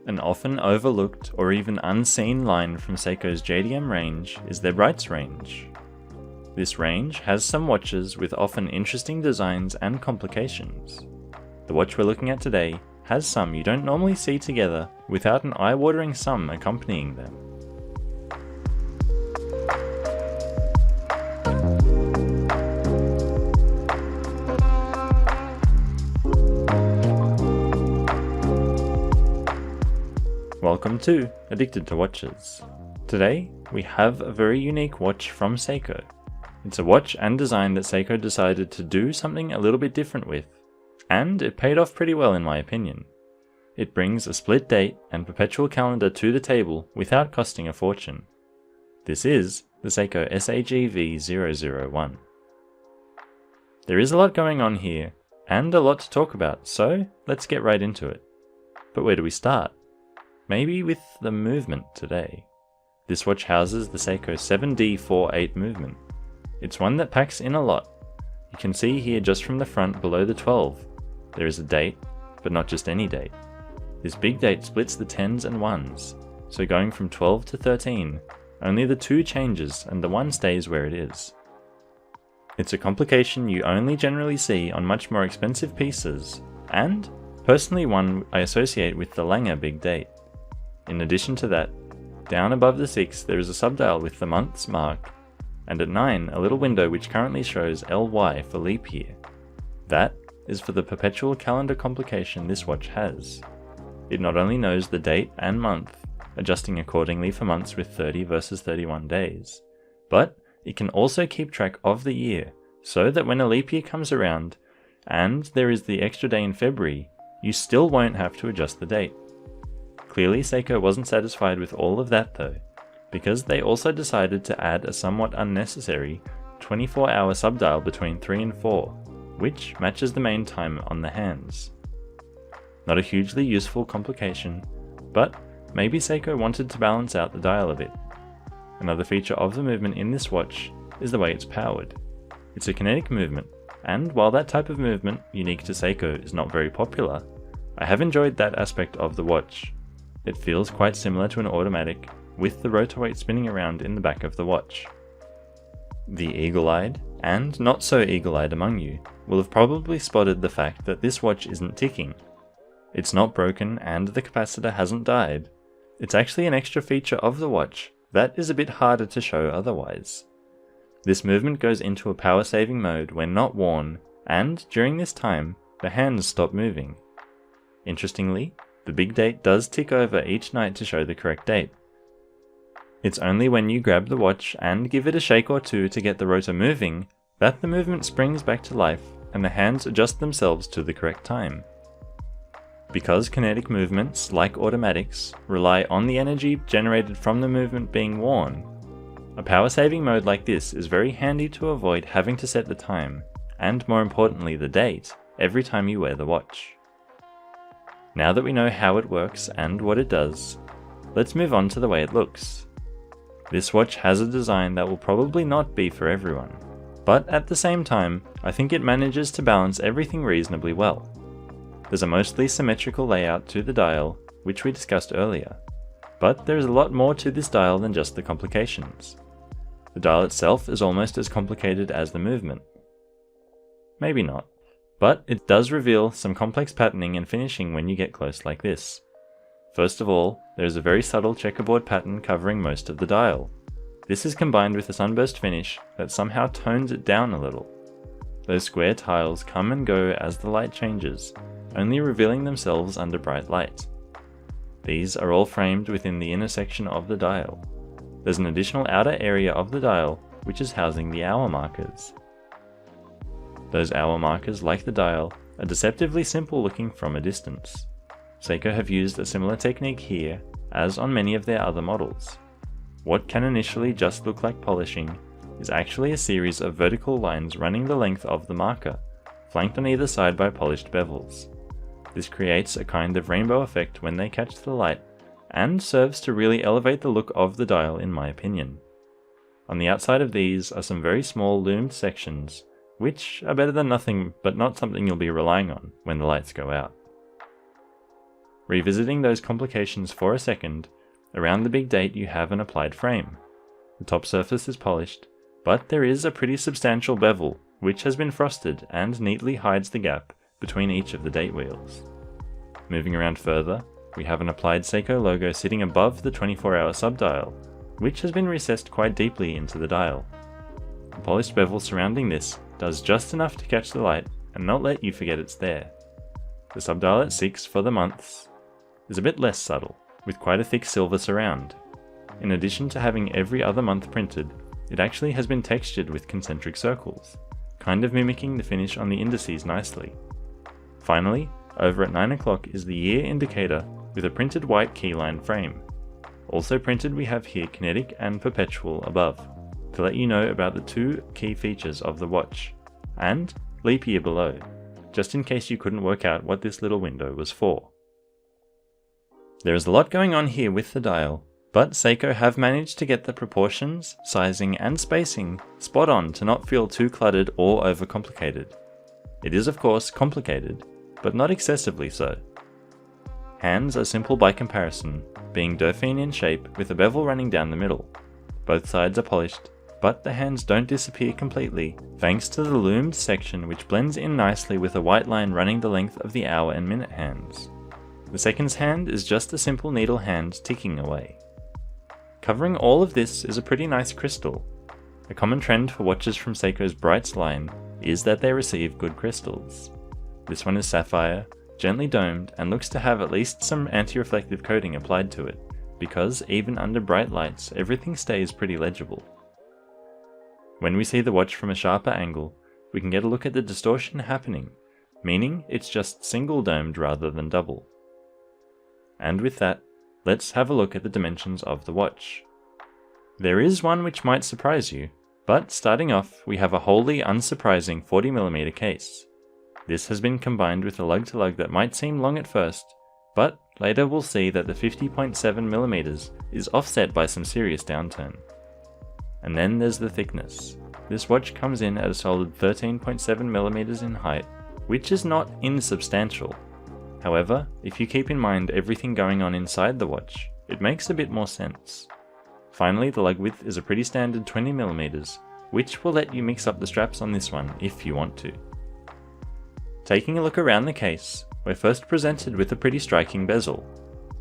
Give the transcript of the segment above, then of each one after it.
An often overlooked or even unseen line from Seiko's JDM range is their brights range. This range has some watches with often interesting designs and complications. The watch we're looking at today has some you don't normally see together without an eye-watering sum accompanying them. Welcome to Addicted to Watches. Today, we have a very unique watch from Seiko. It's a watch and design that Seiko decided to do something a little bit different with, and it paid off pretty well in my opinion. It brings a split date and perpetual calendar to the table without costing a fortune. This is the Seiko SAGV001. There is a lot going on here, and a lot to talk about, so let's get right into it. But where do we start? Maybe with the movement today. This watch houses the Seiko 7D48 movement. It's one that packs in a lot. You can see here just from the front below the 12. There is a date, but not just any date. This big date splits the 10s and 1s, so going from 12 to 13, only the 2 changes and the 1 stays where it is. It's a complication you only generally see on much more expensive pieces, and personally one I associate with the Lange big date. In addition to that, down above the 6 there is a subdial with the months marked, and at 9 a little window which currently shows LY for leap year. That is for the perpetual calendar complication this watch has. It not only knows the date and month, adjusting accordingly for months with 30 versus 31 days, but it can also keep track of the year, so that when a leap year comes around, and there is the extra day in February, you still won't have to adjust the date. Clearly Seiko wasn't satisfied with all of that though, because they also decided to add a somewhat unnecessary 24-hour subdial between 3 and 4, which matches the main time on the hands. Not a hugely useful complication, but maybe Seiko wanted to balance out the dial a bit. Another feature of the movement in this watch is the way it's powered. It's a kinetic movement, and while that type of movement, unique to Seiko, is not very popular, I have enjoyed that aspect of the watch. It feels quite similar to an automatic, with the rotor weight spinning around in the back of the watch. The eagle-eyed, and not so eagle-eyed among you, will have probably spotted the fact that this watch isn't ticking. It's not broken and the capacitor hasn't died. It's actually an extra feature of the watch that is a bit harder to show otherwise. This movement goes into a power-saving mode when not worn, and during this time, the hands stop moving. Interestingly, the big date does tick over each night to show the correct date. It's only when you grab the watch and give it a shake or two to get the rotor moving that the movement springs back to life and the hands adjust themselves to the correct time. Because kinetic movements, like automatics, rely on the energy generated from the movement being worn, a power-saving mode like this is very handy to avoid having to set the time, and more importantly the date, every time you wear the watch. Now that we know how it works and what it does, let's move on to the way it looks. This watch has a design that will probably not be for everyone, but at the same time, I think it manages to balance everything reasonably well. There's a mostly symmetrical layout to the dial, which we discussed earlier, but there is a lot more to this dial than just the complications. The dial itself is almost as complicated as the movement. Maybe not. But it does reveal some complex patterning and finishing when you get close like this. First of all, there is a very subtle checkerboard pattern covering most of the dial. This is combined with a sunburst finish that somehow tones it down a little. Those square tiles come and go as the light changes, only revealing themselves under bright light. These are all framed within the inner section of the dial. There's an additional outer area of the dial which is housing the hour markers. Those hour markers, like the dial, are deceptively simple looking from a distance. Seiko have used a similar technique here, as on many of their other models. What can initially just look like polishing is actually a series of vertical lines running the length of the marker, flanked on either side by polished bevels. This creates a kind of rainbow effect when they catch the light, and serves to really elevate the look of the dial in my opinion. On the outside of these are some very small loomed sections, which are better than nothing but not something you'll be relying on when the lights go out. revisiting those complications for a second, around the big date you have an applied frame. The top surface is polished, but there is a pretty substantial bevel which has been frosted and neatly hides the gap between each of the date wheels. Moving around further, we have an applied Seiko logo sitting above the 24-hour subdial, which has been recessed quite deeply into the dial. The polished bevel surrounding this does just enough to catch the light and not let you forget it's there. The subdial at 6 for the months is a bit less subtle, with quite a thick silver surround. In addition to having every other month printed, it actually has been textured with concentric circles, kind of mimicking the finish on the indices nicely. Finally, over at 9 o'clock is the year indicator with a printed white keyline frame. Also printed we have here kinetic and perpetual above, to let you know about the two key features of the watch, and leap year below, just in case you couldn't work out what this little window was for. There is a lot going on here with the dial, but Seiko have managed to get the proportions, sizing and spacing spot on to not feel too cluttered or overcomplicated. It is of course complicated, but not excessively so. Hands are simple by comparison, being Dauphine in shape with a bevel running down the middle. Both sides are polished, but the hands don't disappear completely thanks to the loomed section which blends in nicely with a white line running the length of the hour and minute hands. The seconds hand is just a simple needle hand ticking away. Covering all of this is a pretty nice crystal. A common trend for watches from Seiko's Brights line is that they receive good crystals. This one is sapphire, gently domed, and looks to have at least some anti-reflective coating applied to it, because even under bright lights everything stays pretty legible. When we see the watch from a sharper angle, we can get a look at the distortion happening, meaning it's just single domed rather than double. And with that, let's have a look at the dimensions of the watch. There is one which might surprise you, but starting off we have a wholly unsurprising 40mm case. This has been combined with a lug-to-lug that might seem long at first, but later we'll see that the 50.7mm is offset by some serious downturn. And then there's the thickness. This watch comes in at a solid 13.7mm in height, which is not insubstantial. However, if you keep in mind everything going on inside the watch, it makes a bit more sense. Finally, the lug width is a pretty standard 20mm, which will let you mix up the straps on this one if you want to. Taking a look around the case, we're first presented with a pretty striking bezel.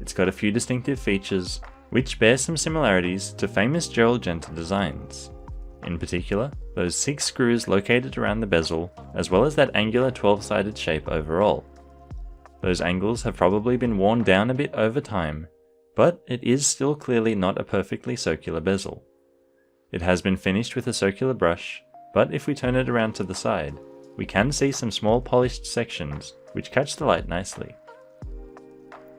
It's got a few distinctive features, which bear some similarities to famous Gerald Genta designs. In particular, those 6 screws located around the bezel, as well as that angular 12-sided shape overall. Those angles have probably been worn down a bit over time, but it is still clearly not a perfectly circular bezel. It has been finished with a circular brush, but if we turn it around to the side, we can see some small polished sections which catch the light nicely.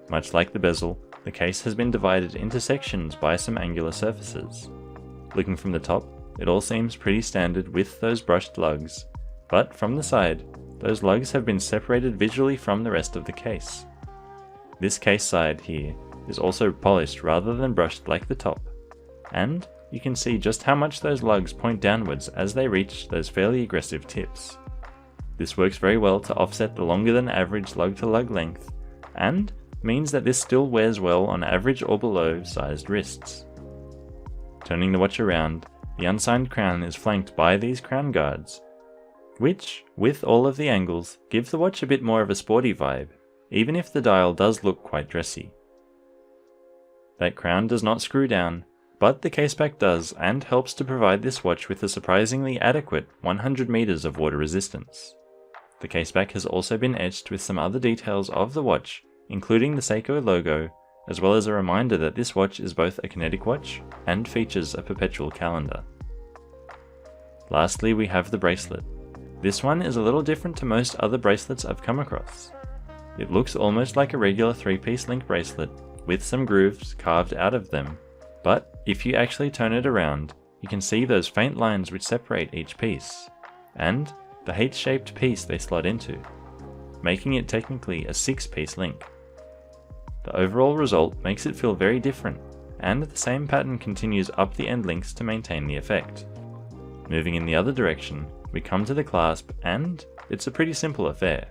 Much like the bezel, the case has been divided into sections by some angular surfaces. Looking from the top, it all seems pretty standard with those brushed lugs, but from the side, those lugs have been separated visually from the rest of the case. This case side here is also polished rather than brushed like the top, and you can see just how much those lugs point downwards as they reach those fairly aggressive tips. This works very well to offset the longer than average lug-to-lug length, and means that this still wears well on average or below sized wrists. Turning the watch around, the unsigned crown is flanked by these crown guards, which, with all of the angles, give the watch a bit more of a sporty vibe, even if the dial does look quite dressy. That crown does not screw down, but the caseback does, and helps to provide this watch with a surprisingly adequate 100 meters of water resistance. The caseback has also been etched with some other details of the watch, including the Seiko logo, as well as a reminder that this watch is both a kinetic watch and features a perpetual calendar. Lastly, we have the bracelet. This one is a little different to most other bracelets I've come across. It looks almost like a regular 3-piece link bracelet, with some grooves carved out of them, but if you actually turn it around, you can see those faint lines which separate each piece, and the H-shaped piece they slot into, making it technically a 6-piece link. The overall result makes it feel very different, and the same pattern continues up the end links to maintain the effect. Moving in the other direction, we come to the clasp, and it's a pretty simple affair.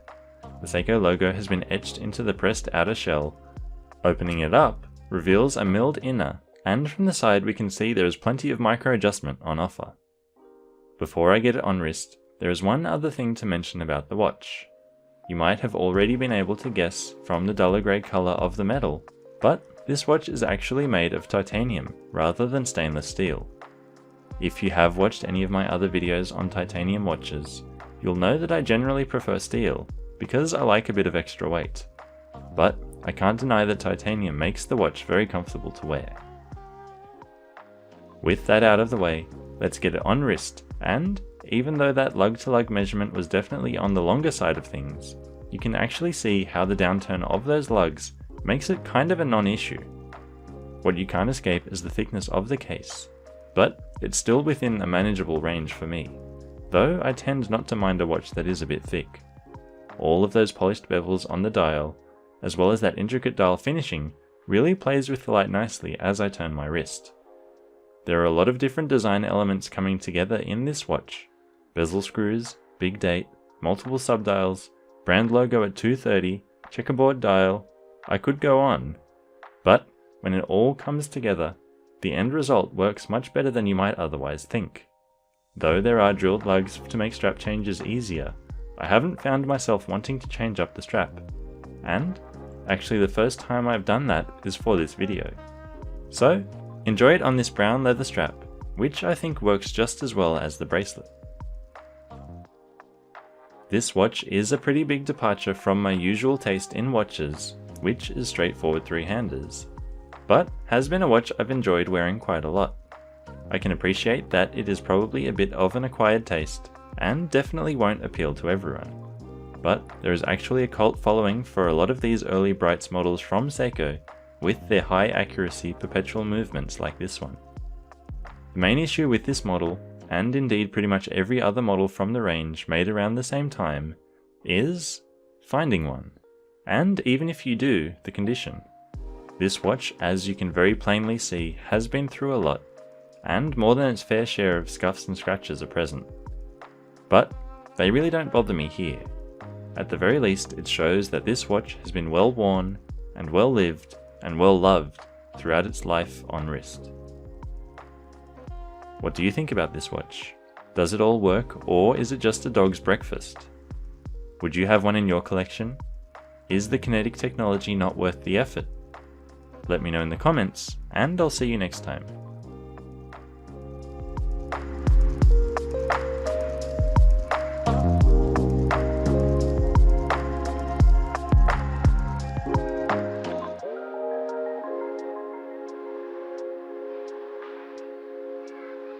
The Seiko logo has been etched into the pressed outer shell, Opening it up reveals a milled inner, and from the side we can see there is plenty of micro adjustment on offer. Before I get it on wrist, there is one other thing to mention about the watch. You might have already been able to guess from the duller grey colour of the metal, but this watch is actually made of titanium rather than stainless steel. If you have watched any of my other videos on titanium watches, you'll know that I generally prefer steel because I like a bit of extra weight. But I can't deny that titanium makes the watch very comfortable to wear. With that out of the way, let's get it on wrist, and even though that lug-to-lug measurement was definitely on the longer side of things, you can actually see how the downturn of those lugs makes it kind of a non-issue. What you can't escape is the thickness of the case, but it's still within a manageable range for me, though I tend not to mind a watch that is a bit thick. All of those polished bevels on the dial, as well as that intricate dial finishing, really plays with the light nicely as I turn my wrist. There are a lot of different design elements coming together in this watch. Bezel screws, big date, multiple subdials, brand logo at 230, checkerboard dial. I could go on. But when it all comes together, the end result works much better than you might otherwise think. Though there are drilled lugs to make strap changes easier, I haven't found myself wanting to change up the strap. And actually the first time I've done that is for this video. So enjoy it on this brown leather strap, which I think works just as well as the bracelet. This watch is a pretty big departure from my usual taste in watches, which is straightforward three-handers, but has been a watch I've enjoyed wearing quite a lot. I can appreciate that it is probably a bit of an acquired taste, and definitely won't appeal to everyone. But there is actually a cult following for a lot of these early Brights models from Seiko, with their high accuracy perpetual movements like this one. The main issue with this model, and indeed pretty much every other model from the range made around the same time, is finding one. And even if you do, the condition. This watch, as you can very plainly see, has been through a lot, and more than its fair share of scuffs and scratches are present. But they really don't bother me here. At the very least, it shows that this watch has been well worn, and well lived, and well loved throughout its life on wrist. What do you think about this watch? Does it all work, or is it just a dog's breakfast? Would you have one in your collection? Is the kinetic technology not worth the effort? Let me know in the comments, and I'll see you next time.